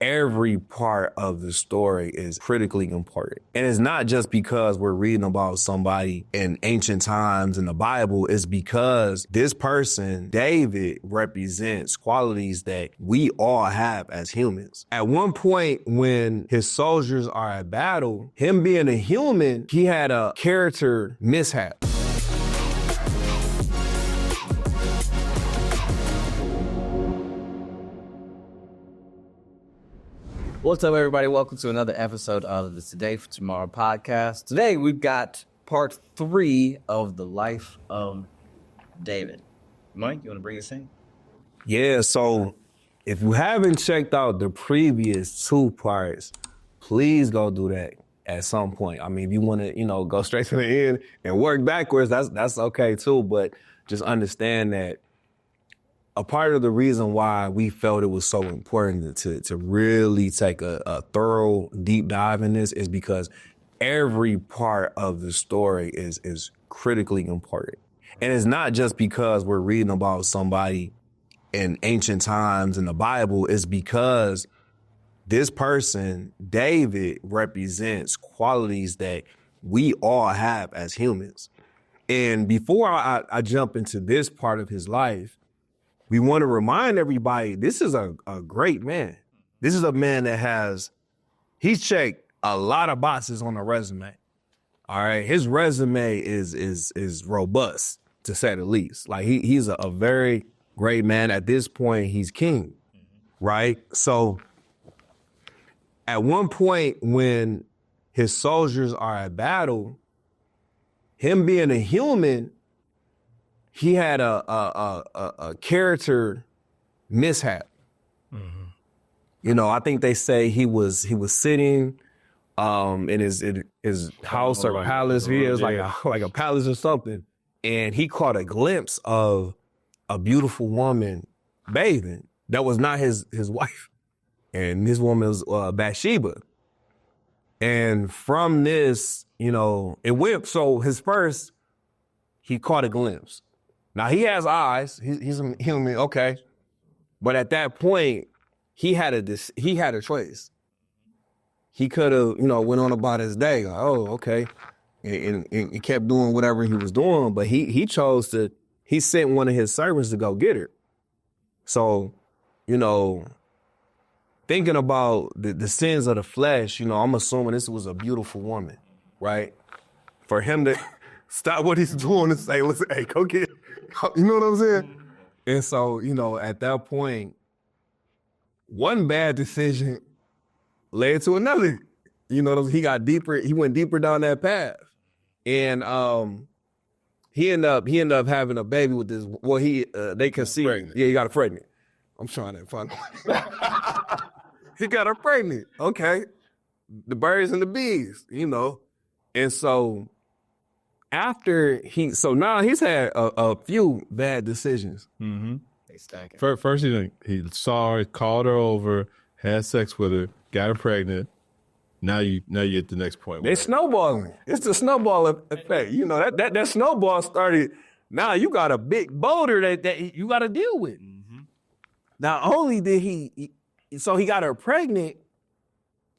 every part of the story is critically important. And it's not just because we're reading about somebody in ancient times in the Bible. It's because this person, David, represents qualities that we all have as humans. At one point when his soldiers are at battle, him being a human, he had a character mishap. What's up, everybody? Welcome to another episode of the Today for Tomorrow podcast. Today, we've got part 3 of the life of David. Mike, you want to bring us in? Yeah, so if you haven't checked out the previous 2 parts, please go do that at some point. I mean, if you want to, go straight to the end and work backwards, that's okay too. But just understand that a part of the reason why we felt it was so important to really take a thorough deep dive in this is because every part of the story is critically important. And it's not just because we're reading about somebody in ancient times in the Bible. It's because this person, David, represents qualities that we all have as humans. And before I jump into this part of his life, we want to remind everybody, this is a great man. This is a man that he's checked a lot of boxes on the resume. All right. His resume is robust, to say the least. Like he's a very great man. At this point, he's king, right? So at one point when his soldiers are at battle, him being a human, he had a character mishap. Mm-hmm. I think they say he was sitting in his house or palace. He was like a palace or something, and he caught a glimpse of a beautiful woman bathing that was not his wife, and this woman was Bathsheba. And from this, it went. So he caught a glimpse. Now, he has eyes. He's a human, okay. But at that point, he had a choice. He could have, went on about his day. Like, oh, okay. And he kept doing whatever he was doing. But he sent one of his servants to go get her. So, thinking about the sins of the flesh, I'm assuming this was a beautiful woman, right? For him to stop what he's doing and say, listen, hey, go get her. You know what I'm saying? And so, at that point, one bad decision led to another. He got deeper. He went deeper down that path. And he ended up having a baby with this. Well, they conceived. Yeah, he got her pregnant. I'm trying to find He got her pregnant. Okay. The birds and the bees, And so now he's had a few bad decisions. Mm-hmm. They stacking. First, he saw her, called her over, had sex with her, got her pregnant. Now you at the next point. They snowballing. It's the snowball effect. That snowball started. Now you got a big boulder that you got to deal with. Mm-hmm. Not only did he got her pregnant,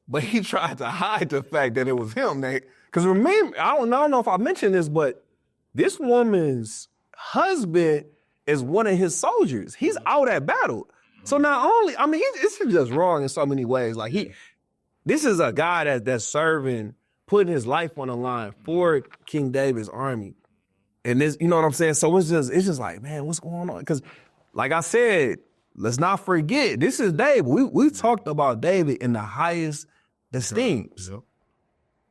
but he tried to hide the fact that it was him. Because remember, I don't know if I mentioned this, but this woman's husband is one of his soldiers. He's out at battle. So not only, this is just wrong in so many ways. Like this is a guy that's serving, putting his life on the line for King David's army. And this, you know what I'm saying? So it's just like, man, what's going on? Because like I said, let's not forget, this is David. We talked about David in the highest esteems. Yep.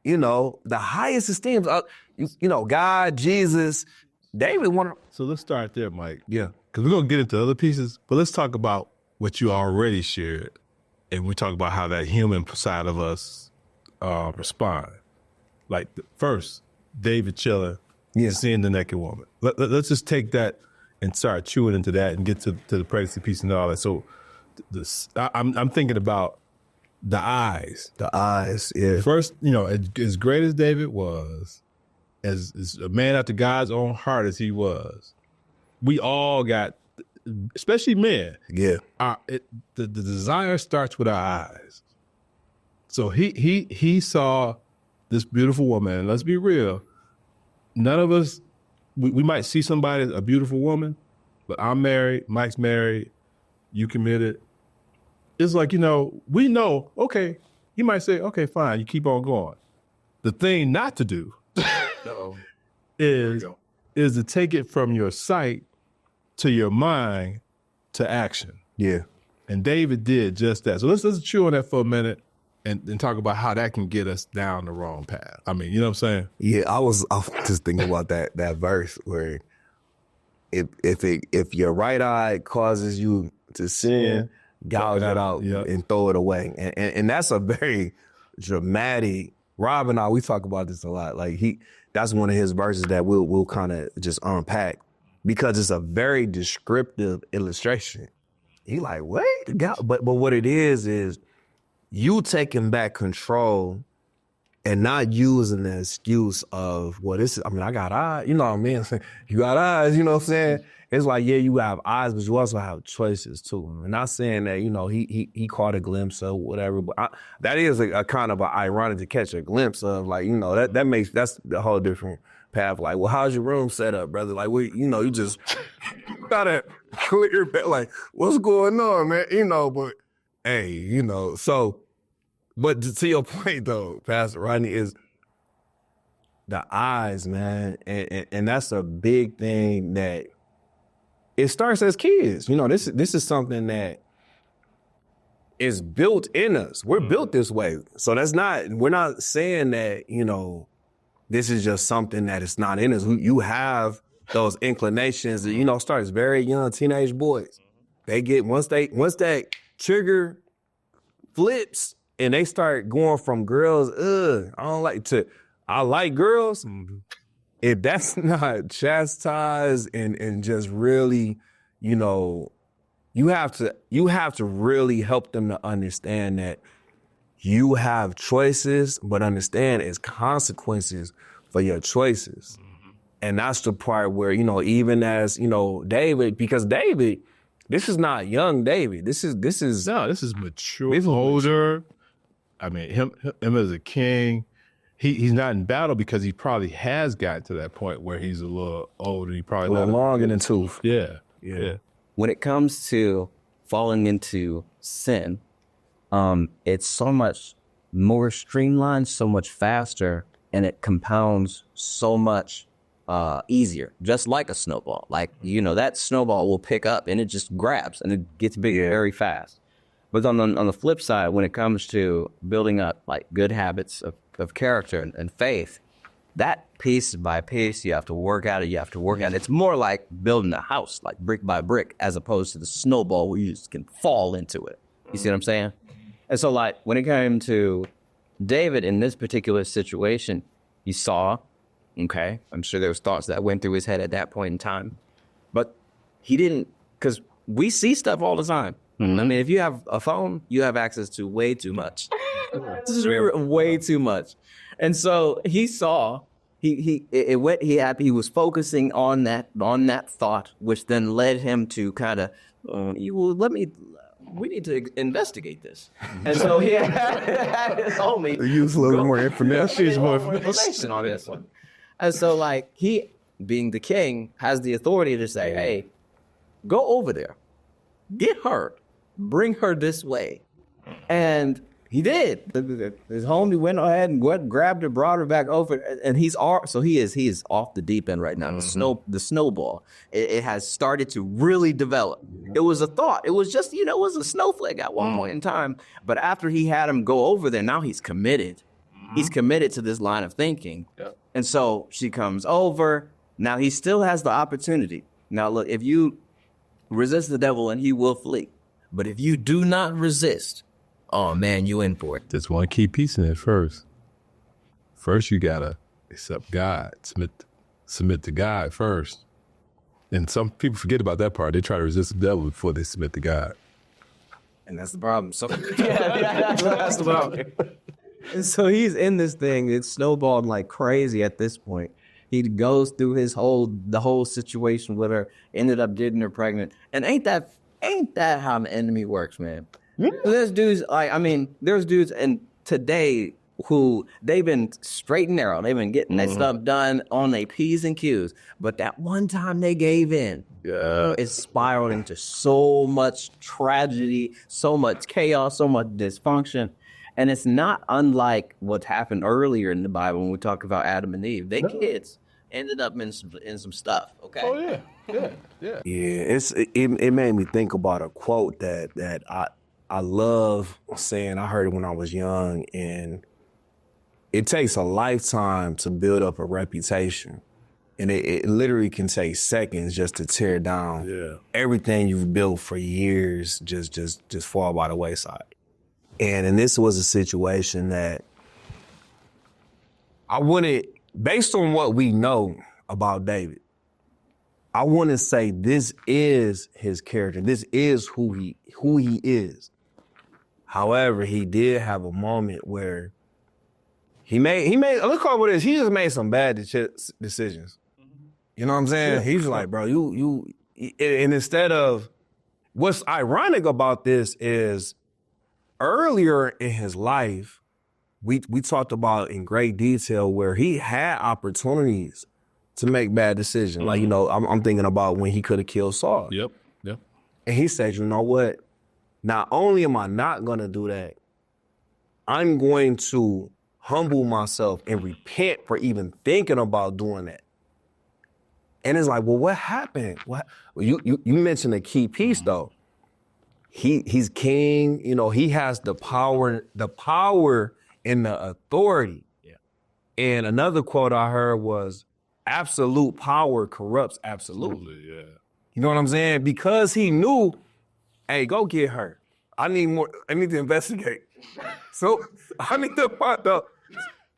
The highest esteems, God, Jesus, David. So let's start there, Mike. Yeah. Because we're going to get into other pieces, but let's talk about what you already shared. And we talk about how that human side of us respond. Like first, David chilling, seeing the naked woman. Let's just take that and start chewing into that and get to the pregnancy piece and all that. So I'm thinking about the eyes. The eyes, yeah. First, as great as David was, as a man after God's own heart as he was, we all got especially men, Yeah. the desire starts with our eyes. So he saw this beautiful woman, and let's be real, none of us, we might see somebody, a beautiful woman, but I'm married, Mike's married, you committed. It's like, we know, okay, he might say, okay, fine, you keep on going. The thing not to do is to take it from your sight to your mind to action. Yeah. And David did just that. So let's chew on that for a minute and talk about how that can get us down the wrong path. I mean, you know what I'm saying? Yeah, I was just thinking about that verse where if your right eye causes you to sin, gouge it out and throw it away. And that's a very dramatic. Rob and I, we talk about this a lot. Like that's one of his verses that we'll kind of just unpack because it's a very descriptive illustration. He like, wait, but what it is you taking back control and not using the excuse of, well, I got eyes, you know what I mean? You got eyes, you know what I'm saying? It's like, yeah, you have eyes, but you also have choices too. I'm not saying that, he caught a glimpse of whatever, but that is a kind of ironic to catch a glimpse of, like, that's the whole different path. Like, well, how's your room set up, brother? Like, you just gotta clear back, like, what's going on, man? But hey, so, but to your point though, Pastor Rodney, is the eyes, man. And that's a big thing that it starts as kids. This is something that is built in us. We're built this way. So we're not saying that, this is just something that is not in us. You have those inclinations that, starts very young, teenage boys. They get, once that trigger flips and they start going from girls, I don't like, to I like girls. If that's not chastised and just really, you have to really help them to understand that you have choices, but understand it's consequences for your choices. And that's the part where, even as, David, because David, this is not young David. This is mature, older. I mean, him as a king, he's not in battle because he probably has gotten to that point where he's a little older. He probably a little long in the tooth. Yeah. When it comes to falling into sin, it's so much more streamlined, so much faster, and it compounds so much easier, just like a snowball. Like, that snowball will pick up and it just grabs and it gets bigger very fast. But on the flip side, when it comes to building up like good habits of character and faith, that piece by piece, you have to work at it. It's more like building a house, like brick by brick, as opposed to the snowball where you just can fall into it. You see what I'm saying? And so, like, when it came to David in this particular situation, he saw, okay, I'm sure there was thoughts that went through his head at that point in time, but he didn't, because we see stuff all the time. I mean, if you have a phone, you have access to way too much. Way too much. And so he saw, he was focusing on that thought, which then led him to kind of, we need to investigate this. And so he had his homie use a little more information. On this one. And so, like, he, being the king, has the authority to say, hey, go over there, get her, bring her this way. And he did. His homie went ahead and grabbed her, brought her back over, and he is off the deep end right now. The snowball, it has started to really develop. It was a thought. It was just, it was a snowflake at one point in time. But after he had him go over there, now he's committed. He's committed to this line of thinking. Yep. And so she comes over. Now he still has the opportunity. Now look, if you resist the devil and he will flee. But if you do not resist, oh man, you in for it. Just one key piece in it first. First, you gotta accept God, submit to God first. And some people forget about that part. They try to resist the devil before they submit to God. And that's the problem. So that's the problem. And so he's in this thing. It's snowballed like crazy at this point. He goes through the whole situation with her, ended up getting her pregnant. And ain't that how the enemy works, man? Yeah. There's dudes and today who they've been straight and narrow. They've been getting their stuff done on their P's and Q's. But that one time they gave in, it spiraled into so much tragedy, so much chaos, so much dysfunction. And it's not unlike what happened earlier in the Bible when we talk about Adam and Eve. Their kids ended up in some stuff, okay? Oh, yeah. Yeah, it made me think about a quote that I love saying. I heard it when I was young, and it takes a lifetime to build up a reputation. And it literally can take seconds just to tear down everything you've built for years, just fall by the wayside. And this was a situation that I wouldn't, based on what we know about David, I want to say this is his character. This is who he is. However, he did have a moment where he made, let's call it what it is. He just made some bad decisions. You know what I'm saying? Yeah. He's like, bro, and instead of, what's ironic about this is earlier in his life, we talked about in great detail where he had opportunities to make bad decisions. Like, I'm thinking about when he could have killed Saul. Yep. And he said, you know what? Not only am I not going to do that, I'm going to humble myself and repent for even thinking about doing that. And it's like, well, what happened? Well, you mentioned a key piece though. He's king, he has the power and the authority. Yeah. And another quote I heard was, absolute power corrupts absolutely. Yeah. You know what I'm saying? Because he knew, hey, go get her. I need to investigate. So I need to find out,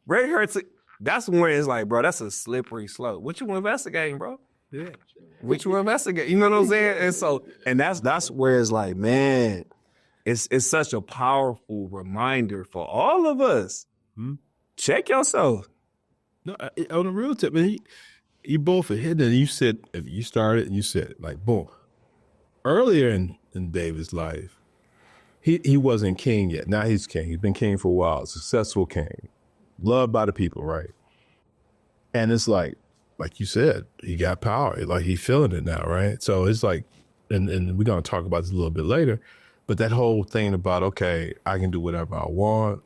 bring her to, that's when it's like, bro, that's a slippery slope. What you investigating, bro? Yeah. What you investigate? You know what I'm saying? And that's where it's like, man, it's such a powerful reminder for all of us. Check yourself. No, on the real tip, man, you both are hitting it. You said, if you started and you said, like, boom. Earlier in David's life, he wasn't king yet. Now he's king. He's been king for a while. Successful king. Loved by the people, right? And it's like you said, he got power. Like, he's feeling it now, right? So it's like, and we're going to talk about this a little bit later, but that whole thing about, okay, I can do whatever I want,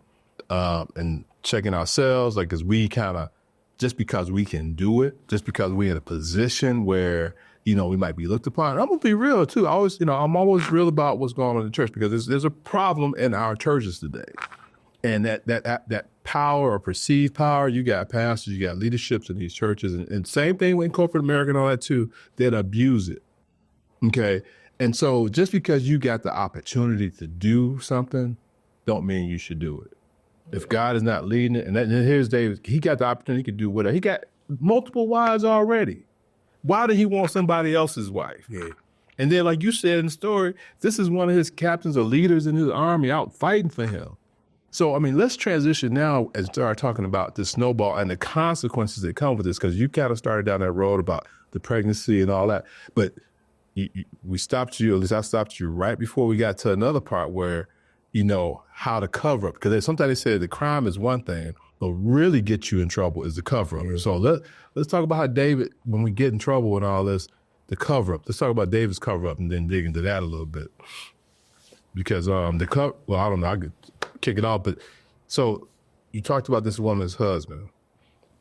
and checking ourselves, like, because we kind of, just because we can do it, just because we're in a position where, we might be looked upon. I'm going to be real, too. I'm always real about what's going on in the church, because there's a problem in our churches today. And that power or perceived power, you got pastors, you got leaderships in these churches, and same thing with corporate America and all that too, that abuse it, okay? And so just because you got the opportunity to do something, don't mean you should do it. If God is not leading it, and here's David, he got the opportunity to do whatever. He got multiple wives already. Why did he want somebody else's wife? Yeah. And then, like you said in the story, this is one of his captains or leaders in his army out fighting for him. So, I mean, let's transition now and start talking about the snowball and the consequences that come with this, because you kind of started down that road about the pregnancy and all that. But we stopped you, at least I stopped you right before we got to another part where, how to cover up. Because sometimes they say the crime is one thing, but really get you in trouble is the cover up. Mm-hmm. So let's talk about how David, when we get in trouble and all this, the cover up. Let's talk about David's cover up and then dig into that a little bit. Because I don't know, I could kick it off, but so you talked about this woman's husband.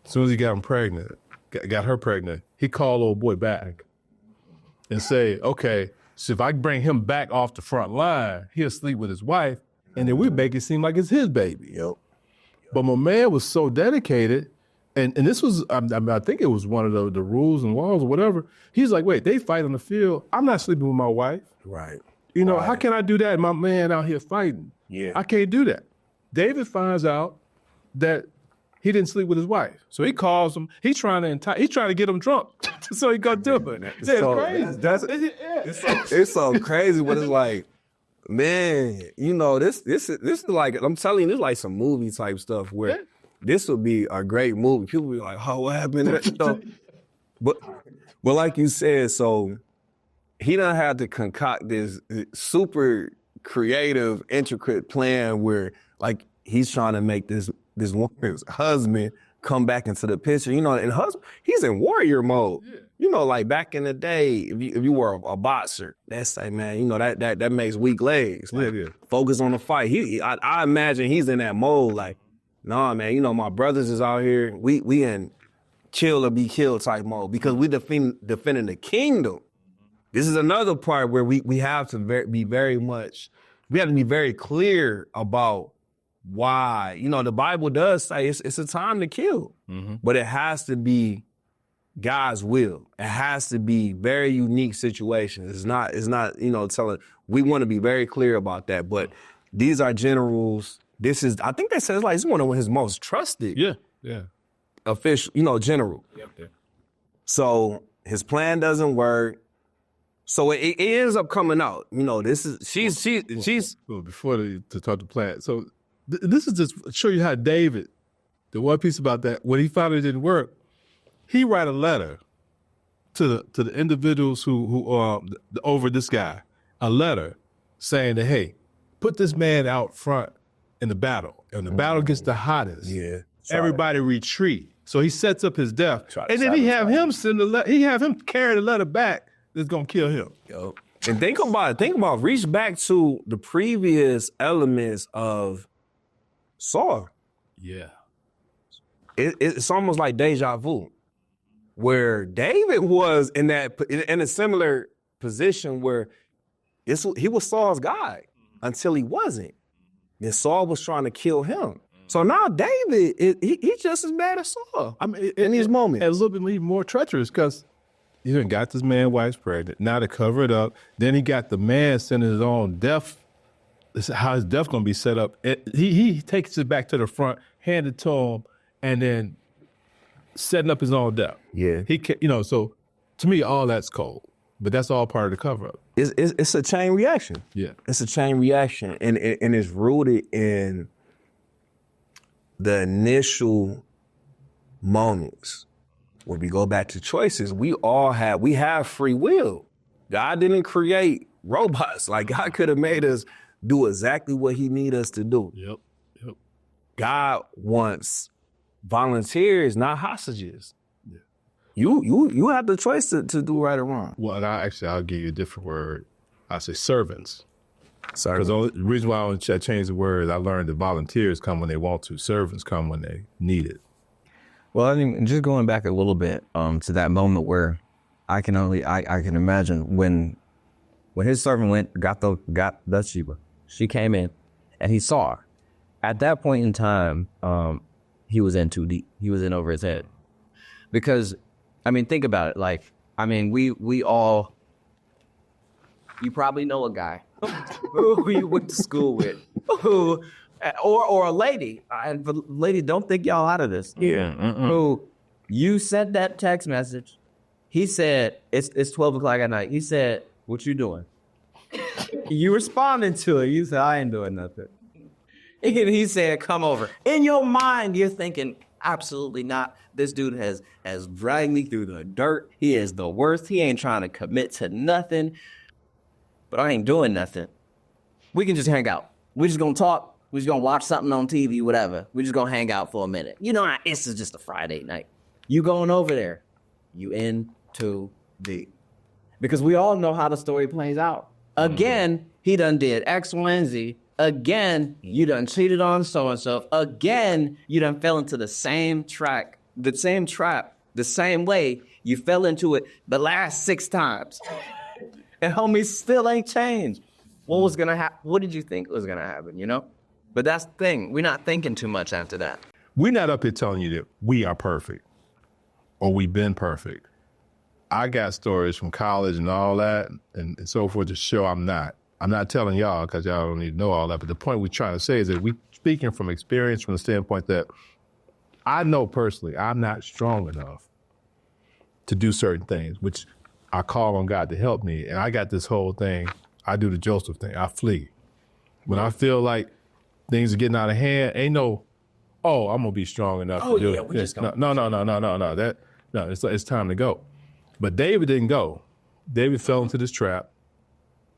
As soon as he got her pregnant, he called old boy back and say, okay, so if I bring him back off the front line, he'll sleep with his wife, and then we make it seem like it's his baby. Yep. But my man was so dedicated, and this was, I think it was one of the rules and laws or whatever. He's like, wait, they fight on the field. I'm not sleeping with my wife. Right. How can I do that? My man out here fighting. Yeah. I can't do that. David finds out that he didn't sleep with his wife. So he calls him. He's trying to get him drunk so he go do it. It's so crazy, but it's like, man, this is like, I'm telling you, this is like some movie type stuff where this would be a great movie. People be like, oh, what happened? So, but like you said, so he done had to concoct this super creative, intricate plan where like he's trying to make this woman's husband come back into the picture. You know, and husband, he's in warrior mode. Yeah. You know, like back in the day, if you were a boxer, that's like, man, you know, that makes weak legs. Like, focus on the fight. I imagine he's in that mode, like, nah, man, you know, my brothers is out here. We in kill or be killed type mode because we defending the kingdom. This is another part where we have to be very clear about why. You know, the Bible does say it's a time to kill, but it has to be God's will. It has to be very unique situations. It's not, you know, we want to be very clear about that. But these are generals. This is, I think they said it's like, it's one of his most trusted official, you know, general. Yep. So his plan doesn't work. So it ends up coming out. You know, this is, she's. Well, before to talk to plan. So this is just show you how David, the one piece about that, when he found it didn't work, he write a letter to the individuals who over this guy, a letter saying that, hey, put this man out front in the battle. And the battle gets the hottest. Yeah. Everybody retreat. So he sets up his death. And then he have him carry the letter back that's gonna kill him. Yo. And think about reach back to the previous elements of Saul. Yeah. It's almost like deja vu, where David was in a similar position where he was Saul's guy until he wasn't. And Saul was trying to kill him. So now David, he's just as bad as Saul. I mean, in these moments. And a little bit even more treacherous because he done got this man's wife pregnant. Now to cover it up, then he got the man sending his own death. This is how his death gonna be set up. He takes it back to the front, hand it to him, and then setting up his own death. Yeah. So to me, all that's cold. But that's all part of the cover-up. It's a chain reaction. Yeah. It's a chain reaction. And it's rooted in the initial moments where we go back to choices. We have free will. God didn't create robots. Like God could have made us do exactly what he need us to do. Yep. God wants volunteers, not hostages. Yeah. You have the choice to do right or wrong. Well, and I'll give you a different word. I say servants. Servants. Because the reason why I changed the word, I learned that volunteers come when they want to. Servants come when they need it. Well, I mean, just going back a little bit to that moment where I can imagine when his servant got Bathsheba, she came in and he saw her. At that point in time, he was in too deep. He was in over his head. Because, I mean, think about it. Like, I mean, we all, you probably know a guy who you went to school with, or a lady, and lady, don't think y'all out of this. Yeah. Who you sent that text message. He said, it's 12 o'clock at night. He said, what you doing? You responded to it. You said, I ain't doing nothing. And he said, come over. In your mind, you're thinking, absolutely not. This dude has dragged me through the dirt. He is the worst. He ain't trying to commit to nothing. But I ain't doing nothing. We can just hang out. We just gonna talk. We just gonna watch something on TV, whatever. We just gonna hang out for a minute. You know, it's just a Friday night. You going over there. You in too deep. Because we all know how the story plays out. Again, he done did X, Y, and Z. Again, you done cheated on so-and-so. Again, you done fell into the same trap, the same way you fell into it the last 6 times. And homie still ain't changed. What was gonna happen? What did you think was gonna happen, you know? But that's the thing. We're not thinking too much after that. We're not up here telling you that we are perfect or we've been perfect. I got stories from college and all that and so forth to show I'm not. I'm not telling y'all because y'all don't need to know all that. But the point we're trying to say is that we're speaking from experience from the standpoint that I know personally I'm not strong enough to do certain things, which I call on God to help me. And I got this whole thing. I do the Joseph thing. I flee. When I feel like things are getting out of hand, ain't no oh, I'm gonna be strong enough Oh, to do yeah, it. we just gonna- No. It's time to go. But David didn't go. David fell into this trap.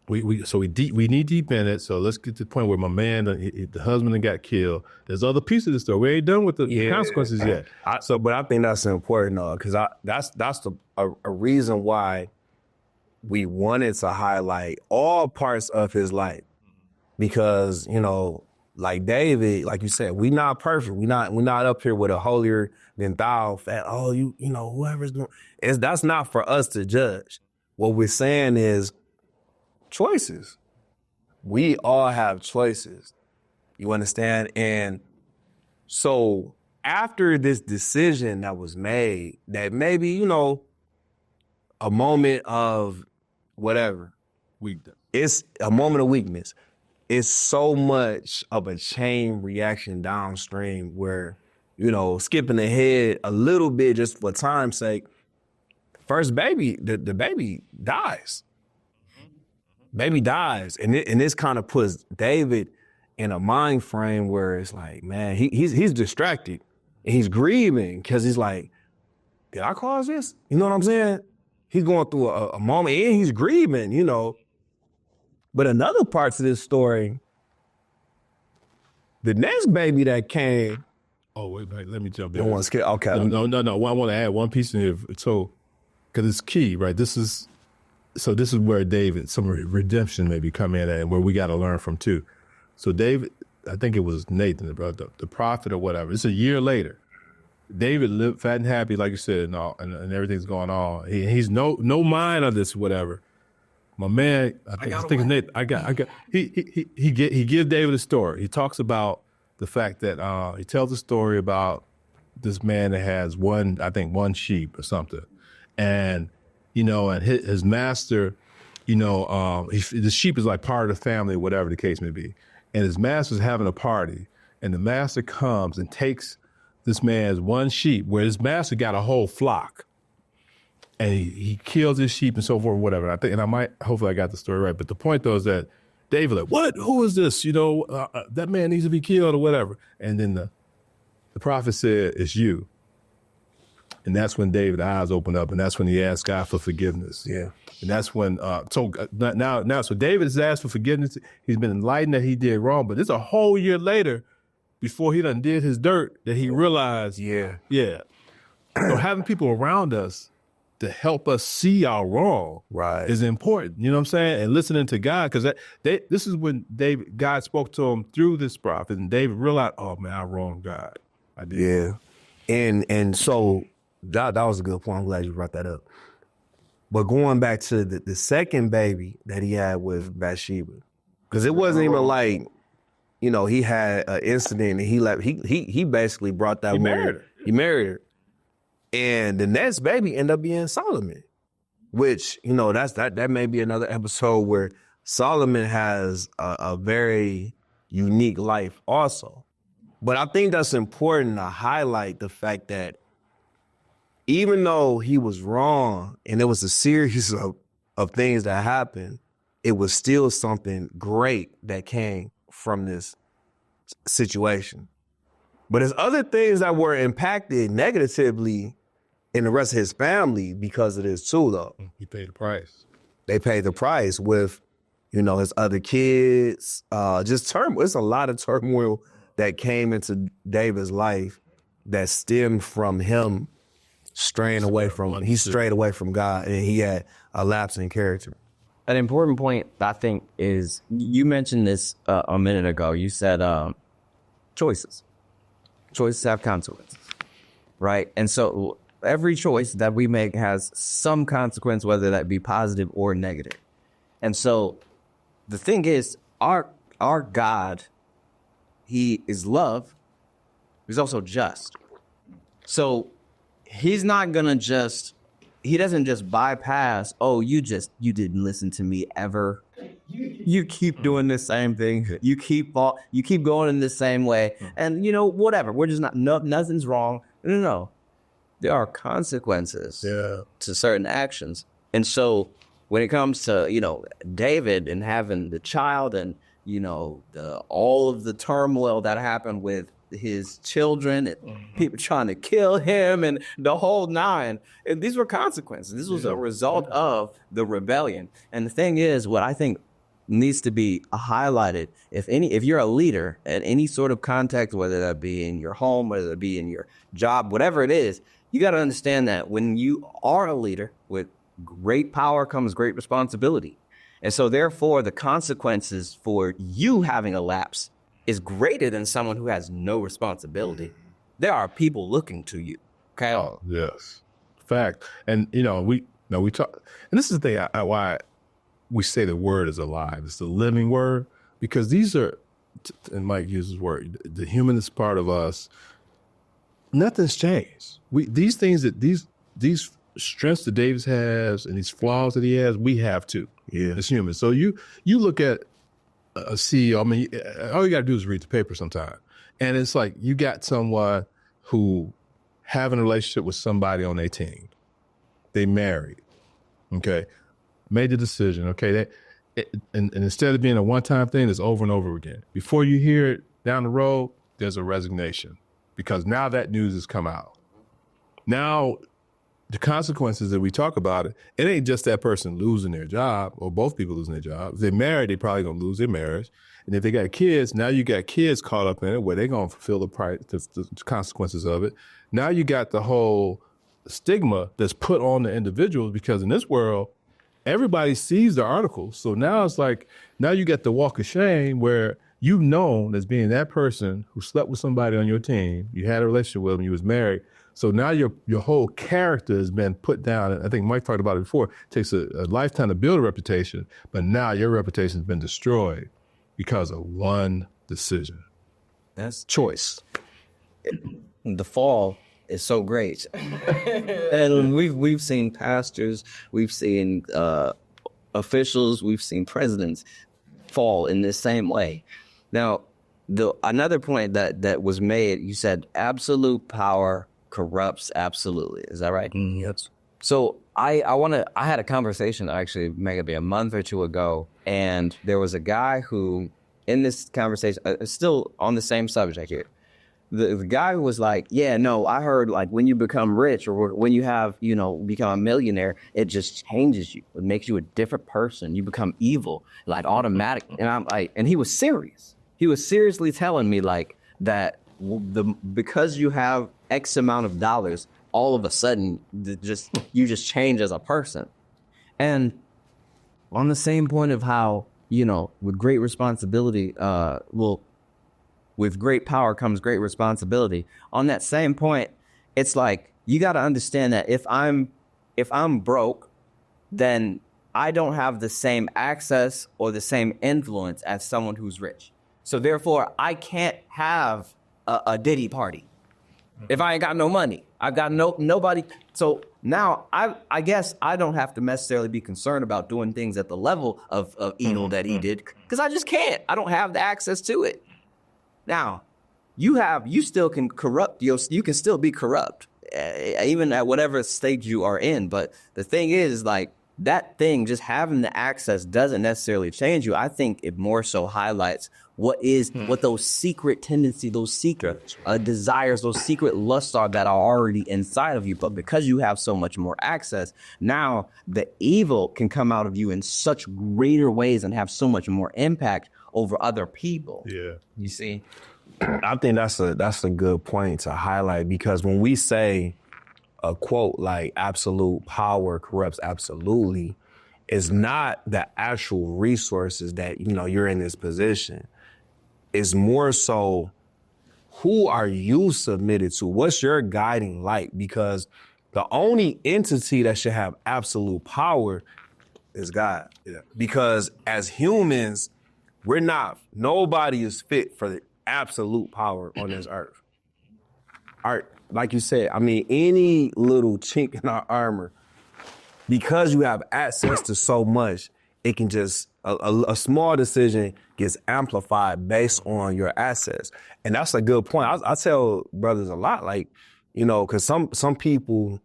We knee deep in it. So let's get to the point where my man, the husband, that got killed. There's other pieces of the story. We ain't done with the consequences yet. But I think that's important though, because that's a reason why we wanted to highlight all parts of his life, because like David, like you said, we not perfect. We not up here with a holier than thou. Whoever's doing that's not for us to judge. What we're saying is choices. We all have choices. You understand? And so after this decision that was made, that maybe, a moment of whatever. Weakness. It's a moment of weakness. It's so much of a chain reaction downstream where, skipping ahead a little bit just for time's sake, first baby, the baby dies. Baby dies. And this kind of puts David in a mind frame where it's like, man, he's distracted and he's grieving because he's like, did I cause this? You know what I'm saying? He's going through a moment and he's grieving, But another parts of this story, the next baby that came. Oh, wait, let me jump in. Don't want to skip. Okay. No. I want to add one piece in here. So, because it's key, right? This is where David, some redemption maybe come in at, and where we got to learn from too. So David, I think it was Nathan, the prophet or whatever. It's a year later. David lived fat and happy, like you said, and everything's going on. He's no mind of this, whatever. My man, I think it's Nathan. He gives David a story. He talks about the fact that he tells a story about this man that has one sheep or something, and and his master, the sheep is like part of the family, whatever the case may be, and his master's having a party, and the master comes and takes this man's one sheep, where his master got a whole flock. And he kills his sheep and so forth, whatever. Hopefully I got the story right. But the point though is that David like, what? Who is this? That man needs to be killed or whatever. And then the prophet said, it's you. And that's when David's eyes open up, and that's when he asked God for forgiveness. Yeah. And that's when, so David has asked for forgiveness. He's been enlightened that he did wrong, but it's a whole year later before he done did his dirt that he realized, yeah. So having people around us to help us see our wrong is important. You know what I'm saying? And listening to God, because this is when God spoke to him through this prophet, and David realized, oh man, I wronged God. I did. Yeah. And so that was a good point. I'm glad you brought that up. But going back to the second baby that he had with Bathsheba, because it wasn't even like, he had an incident and he left. He basically brought that woman. He married her. And the next baby ended up being Solomon, which, that may be another episode where Solomon has a very unique life also. But I think that's important to highlight the fact that even though he was wrong and there was a series of things that happened, it was still something great that came from this situation. But there's other things that were impacted negatively in the rest of his family because of this too, though. He paid the price. They paid the price with, his other kids. Just turmoil. It's a lot of turmoil that came into David's life that stemmed from him strayed away from God, and he had a lapse in character. An important point, I think, is you mentioned this a minute ago. You said choices. Choices have consequences, right? And so every choice that we make has some consequence, whether that be positive or negative. And so the thing is, our God, he is love. He's also just. So he's not going to he doesn't just bypass, you didn't listen to me ever. You keep doing the same thing. You keep going in the same way. And, whatever. We're just nothing's wrong. No. There are consequences to certain actions. And so when it comes to, David and having the child and, all of the turmoil that happened with his children, and people trying to kill him, and the whole nine. And these were consequences. This was a result of the rebellion. And the thing is, what I think needs to be highlighted, if you're a leader at any sort of context, whether that be in your home, whether that be in your job, whatever it is, you got to understand that when you are a leader, with great power comes great responsibility. And so therefore, the consequences for you having a lapse is greater than someone who has no responsibility. There are people looking to you. Okay. Oh, yes. Fact. And, we talk, and this is the thing why we say the word is alive. It's the living word, because these are, and Mike uses word, the humanist part of us, nothing's changed. These things that these strengths that Davis has and these flaws that he has, we have too. Yeah. As humans. So you look at a CEO, I mean, all you got to do is read the paper sometime. And it's like you got someone who having a relationship with somebody on their team. They married, okay? Made the decision, okay? And instead of being a one-time thing, it's over and over again. Before you hear it down the road, there's a resignation because now that news has come out. Now, the consequences that we talk about, it ain't just that person losing their job or both people losing their job. If they're married, they're probably going to lose their marriage. And if they got kids, now you got kids caught up in it where they're going to fulfill the consequences of it. Now you got the whole stigma that's put on the individuals because in this world, everybody sees the article. So now it's like, now you get the walk of shame where you known as being that person who slept with somebody on your team, you had a relationship with them, you was married. So now your whole character has been put down. And I think Mike talked about it before. It takes a lifetime to build a reputation, but now your reputation has been destroyed because of one decision. That's choice. The fall is so great. And we've seen pastors, we've seen officials, we've seen presidents fall in this same way. Now, another point that was made, you said absolute power corrupts absolutely. Is that right? Yes. So I had a conversation actually maybe a month or two ago, and there was a guy who, in this conversation, still on the same subject here, the guy who was like, yeah, no, I heard like when you become rich or when you have, become a millionaire, it just changes you. It makes you a different person. You become evil, like automatically. And I'm like, and he was serious. He was seriously telling me like that because you have X amount of dollars, all of a sudden, you just change as a person. And on the same point of how, with great responsibility, with great power comes great responsibility. On that same point, it's like, you got to understand that if I'm broke, then I don't have the same access or the same influence as someone who's rich. So therefore, I can't have a Diddy party. If I ain't got no money, I've got nobody. So now I guess I don't have to necessarily be concerned about doing things at the level of evil that he did, because I just can't. I don't have the access to it. Now, you still can corrupt. You can still be corrupt, even at whatever stage you are in. But the thing is, like, that thing, just having the access doesn't necessarily change you. I think it more so highlights what those secret tendencies, those secret desires, those secret lusts are that are already inside of you. But because you have so much more access, now the evil can come out of you in such greater ways and have so much more impact over other people. Yeah. You see? I think that's a good point to highlight, because when we say a quote like absolute power corrupts absolutely, it's not the actual resources that, you're in this position. It's more so, who are you submitted to? What's your guiding light? Because the only entity that should have absolute power is God. Yeah. Because as humans, nobody is fit for the absolute power on this earth. Like you said, any little chink in our armor, because you have access to so much, it can just, a small decision gets amplified based on your assets. And that's a good point. I tell brothers a lot, like, because some people,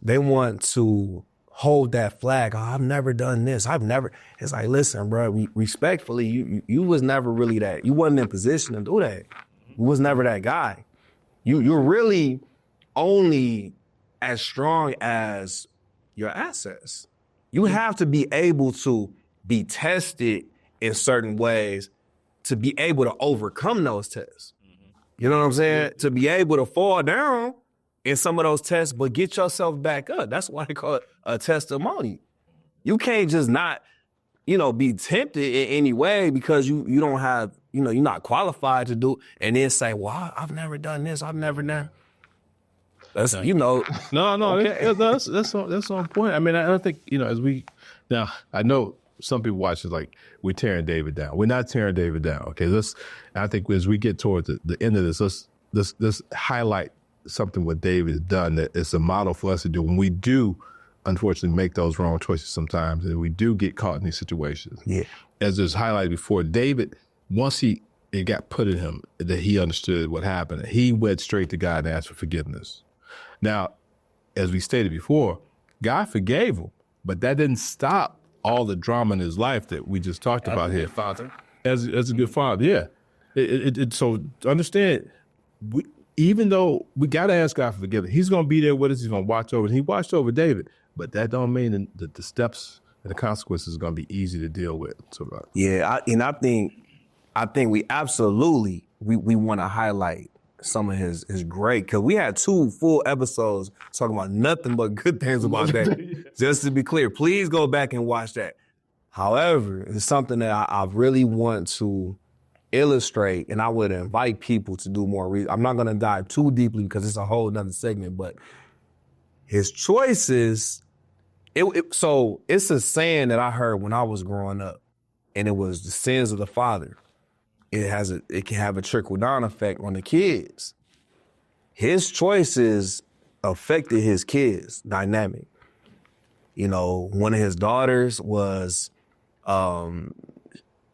they want to hold that flag. Oh, I've never done this. It's like, listen, bro, respectfully, you was never really that. You wasn't in position to do that. You was never that guy. You're really only as strong as your assets. You have to be able to be tested in certain ways to be able to overcome those tests. You know what I'm saying? To be able to fall down in some of those tests, but get yourself back up. That's why they call it a testimony. You can't just not, be tempted in any way because you don't have, you're not qualified to do, and then say, well, I've never done this. I've never done. That's, No, okay. that's on point. I mean, I don't think, I know some people watch it like we're tearing David down. We're not tearing David down. Okay. I think as we get towards the end of this, let's highlight something what David has done that is a model for us to do when we do, unfortunately, make those wrong choices sometimes, and we do get caught in these situations. Yeah. As was highlighted before, David, once it got put in him that he understood what happened, he went straight to God and asked for forgiveness. Now, as we stated before, God forgave him, but that didn't stop all the drama in his life that we just talked about here. Father. As a good father, yeah. So understand, even though we got to ask God for forgiveness, he's going to be there with us. He's going to watch over. He watched over David, but that don't mean that the steps and the consequences are going to be easy to deal with. So, Yeah, I think we absolutely we want to highlight some of his great, because we had 2 full episodes talking about nothing but good things about that. Just to be clear, please go back and watch that. However, it's something that I really want to illustrate, and I would invite people to do more research. I'm not going to dive too deeply because it's a whole nother segment, but his choices, so it's a saying that I heard when I was growing up, and it was the sins of the father. It can have a trickle-down effect on the kids. His choices affected his kids' dynamic. One of his daughters was,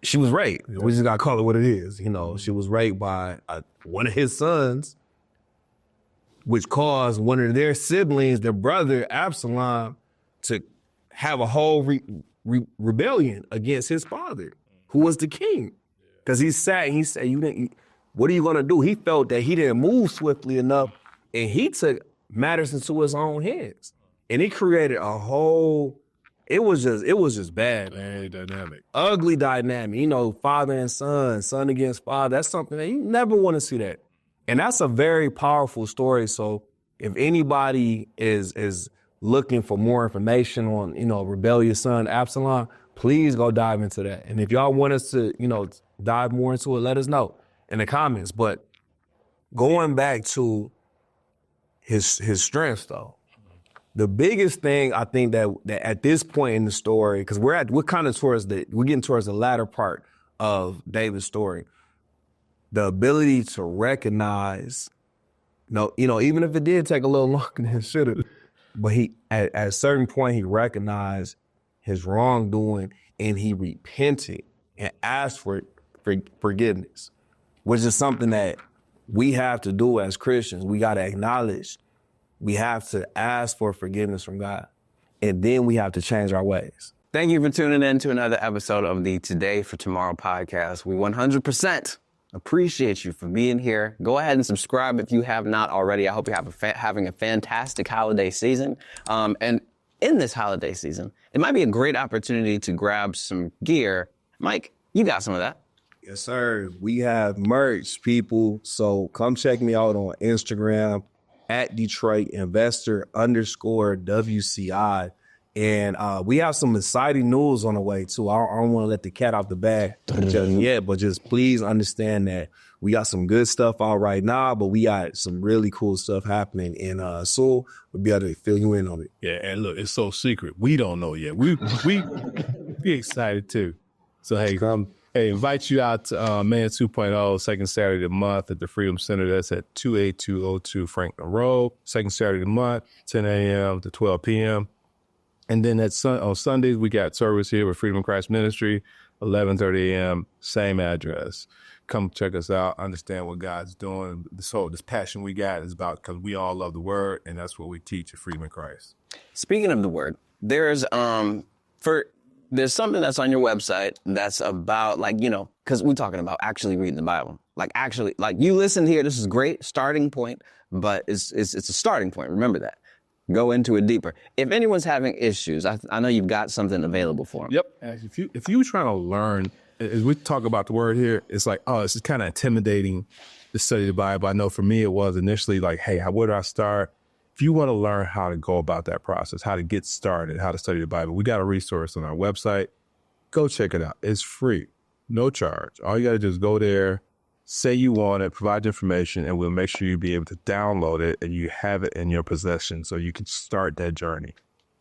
she was raped. We just gotta call it what it is. She was raped by one of his sons, which caused one of their siblings, their brother Absalom, to have a whole rebellion against his father, who was the king. Because he sat and he said, what are you going to do? He felt that he didn't move swiftly enough, and he took matters into his own hands. And he created a whole, it was just bad. very dynamic. Ugly dynamic. Father and son against father. That's something that you never want to see that. And that's a very powerful story. So if anybody is looking for more information on, rebellious son Absalom, please go dive into that. And if y'all want us to, dive more into it, let us know in the comments. But going back to his strengths, though, the biggest thing I think that at this point in the story, because we're getting towards the latter part of David's story, the ability to recognize, even if it did take a little longer than it should have, but he at a certain point he recognized his wrongdoing and he repented and asked for forgiveness, which is something that we have to do as Christians. We got to acknowledge, we have to ask for forgiveness from God, and then we have to change our ways. Thank you for tuning in to another episode of the Today for Tomorrow podcast. We 100% appreciate you for being here. Go ahead and subscribe if you have not already. I hope you're having a fantastic holiday season. And in this holiday season, it might be a great opportunity to grab some gear. Mike, you got some of that. Yes, sir. We have merch, people. So come check me out on Instagram at Detroit Investor _WCI. And we have some exciting news on the way, too. I don't want to let the cat out the bag just yet, but just please understand that we got some good stuff out right now, but we got some really cool stuff happening. And so we'll be able to fill you in on it. Yeah, and look, it's so secret. We don't know yet. We excited, too. So, hey, invite you out to Man 2.0, second Saturday of the month at the Freedom Center. That's at 28202 Franklin Road. Second Saturday of the month, 10 a.m. to 12 p.m. And then on Sundays, we got service here with Freedom of Christ Ministry, 11:30 a.m., same address. Come check us out, understand what God's doing. This passion we got is about, because we all love the word, and that's what we teach at Freedom of Christ. Speaking of the word, there's, for there's something that's on your website that's about like, you know, because we're talking about actually reading the Bible. Like actually, like you listen here, this is great starting point, but it's a starting point. Remember that. Go into it deeper. If anyone's having issues, I know you've got something available for them. Yep. If you trying to learn, as we talk about the word here, it's like, oh, it's kind of intimidating to study the Bible. I know for me, it was initially like, hey, where do I start? If you want to learn how to go about that process, how to get started, how to study the Bible, we got a resource on our website. Go check it out. It's free, no charge. All you got to do is go there, say you want it, provide the information, and we'll make sure you be able to download it and you have it in your possession so you can start that journey.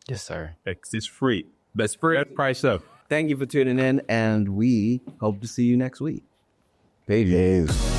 Yes, sir. It's free. Best price up. Thank you for tuning in, and we hope to see you next week. Peace.